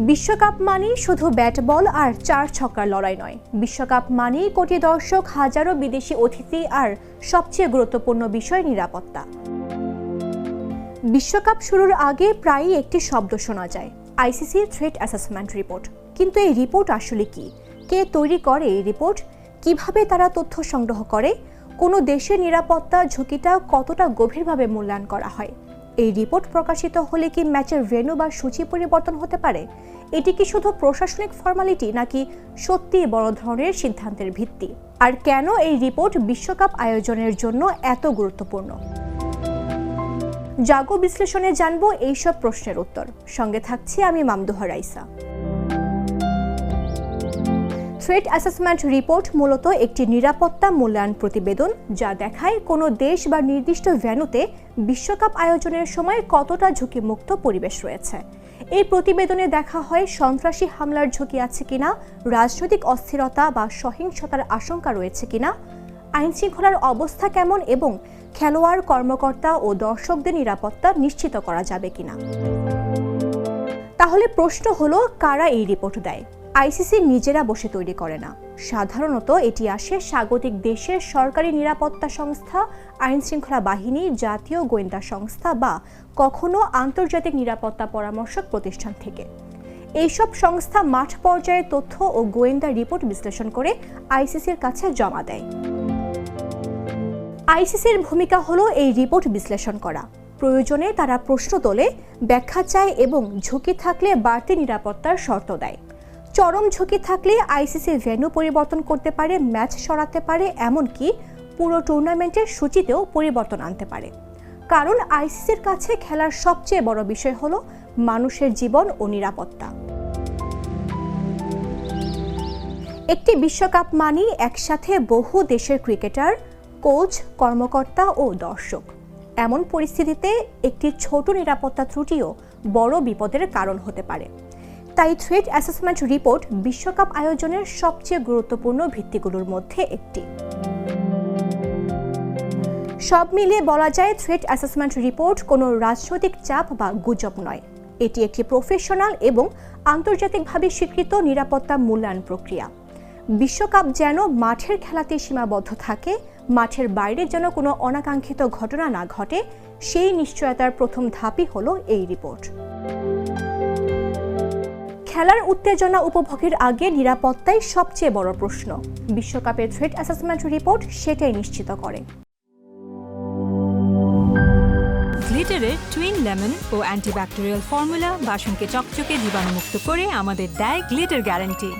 বিশ্বকাপ মানেই শুধু ব্যাট বল আর চার ছক্কার লড়াই নয়। বিশ্বকাপ মানেই কোটি দর্শক, হাজারো বিদেশি অতিথি আর সবচেয়ে গুরুত্বপূর্ণ বিষয় নিরাপত্তা। বিশ্বকাপ শুরুর আগে প্রায়ই একটি শব্দ শোনা যায়, আইসিসির থ্রেট অ্যাসেসমেন্ট রিপোর্ট। কিন্তু এই রিপোর্ট আসলে কি? কে তৈরি করে এই রিপোর্ট? কিভাবে তারা তথ্য সংগ্রহ করে? কোনো দেশের নিরাপত্তা ঝুঁকিটা কতটা গভীরভাবে মূল্যায়ন করা হয়? এই রিপোর্ট প্রকাশিত হলে কি ম্যাচের ভেন্যু বা সূচি পরিবর্তন হতে পারে? এটি কি শুধু প্রশাসনিক ফর্মালিটি, নাকি সত্যি বড় ধরনের সিদ্ধান্তের ভিত্তি? আর কেন এই রিপোর্ট বিশ্বকাপ আয়োজনের জন্য এত গুরুত্বপূর্ণ? জাগো বিশ্লেষণে জানবো এইসব প্রশ্নের উত্তর। সঙ্গে থাকছি আমি Mamduha Raisa. Threat assessment report মূলত একটি নিরাপত্তা মূল্যায়ন প্রতিবেদন, যা দেখায় কোনো দেশ বা নির্দিষ্ট ভেন্যুতে বিশ্বকাপ আয়োজনের সময় কতটা ঝুঁকিমুক্ত পরিবেশ রয়েছে। এই প্রতিবেদনে দেখা হয় সন্ত্রাসী হামলার ঝুঁকি আছে কিনা, রাজনৈতিক অস্থিরতা বা সহিংসতার আশঙ্কা রয়েছে কিনা, আইনশৃঙ্খলার অবস্থা কেমন এবং খেলোয়াড়, কর্মকর্তা ও দর্শকদের নিরাপত্তা নিশ্চিত করা যাবে কিনা। তাহলে প্রশ্ন হলো, কারা এই রিপোর্ট দেয়? আইসিসি নিজেরা বসে তৈরি করে না। সাধারণত এটি আসে স্বাগতিক দেশের সরকারি নিরাপত্তা সংস্থা, আইনশৃঙ্খলা বাহিনী, জাতীয় গোয়েন্দা সংস্থা বা কখনো আন্তর্জাতিক নিরাপত্তা পরামর্শক প্রতিষ্ঠান থেকে। এইসব সংস্থা মাঠ পর্যায়ে তথ্য ও গোয়েন্দা রিপোর্ট বিশ্লেষণ করে আইসিসির কাছে জমা দেয়। আইসিসির ভূমিকা হলো এই রিপোর্ট বিশ্লেষণ করা। প্রয়োজনে তারা প্রশ্ন তোলে, ব্যাখ্যা চায় এবং ঝুঁকি থাকলে বাড়তি নিরাপত্তার শর্ত দেয়। চরম ঝুঁকি থাকলে আইসিসি ভেন্যু পরিবর্তন করতে পারে, ম্যাচ সরাতে পারে, এমনকি পুরো টুর্নামেন্টের সূচিতেও পরিবর্তন আনতে পারে। কারণ আইসিসির কাছে খেলার সবচেয়ে বড় বিষয় হলো মানুষের জীবন ও নিরাপত্তা। একটি বিশ্বকাপ মানেই একসাথে বহু দেশের ক্রিকেটার, কোচ, কর্মকর্তা ও দর্শক। এমন পরিস্থিতিতে একটি ছোট নিরাপত্তা ত্রুটিও বড় বিপদের কারণ হতে পারে। তাই থ্রেট অ্যাসেসমেন্ট রিপোর্ট বিশ্বকাপ আয়োজনের সবচেয়ে গুরুত্বপূর্ণ ভিত্তিগুলোর মধ্যে একটি। সব মিলিয়ে বলা যায়, থ্রেট অ্যাসেসমেন্ট রিপোর্ট কোনো রাজনৈতিক চাপ বা গুজব নয়। এটি একটি প্রফেশনাল এবং আন্তর্জাতিকভাবে স্বীকৃত নিরাপত্তা মূল্যায়ন প্রক্রিয়া। বিশ্বকাপ যেন মাঠের খেলাতে সীমাবদ্ধ থাকে, মাঠের বাইরে যেন কোনো অনাকাঙ্ক্ষিত ঘটনা না ঘটে, সেই নিশ্চয়তার প্রথম ধাপই হলো এই রিপোর্ট। খেলার উত্তেজনা উপভোগের আগে নিরাপত্তাই সবচেয়ে বড় প্রশ্ন। বিশ্বকাপের থ্রেট অ্যাসেসমেন্ট রিপোর্ট সেটাই নিশ্চিত করে। গ্লিটারের টুইন লেমন ও অ্যান্টিব্যাকটেরিয়াল ফর্মুলা বাসনকে চকচকে জীবাণুমুক্ত করে আমাদের দেয় গ্লিটার গ্যারান্টি।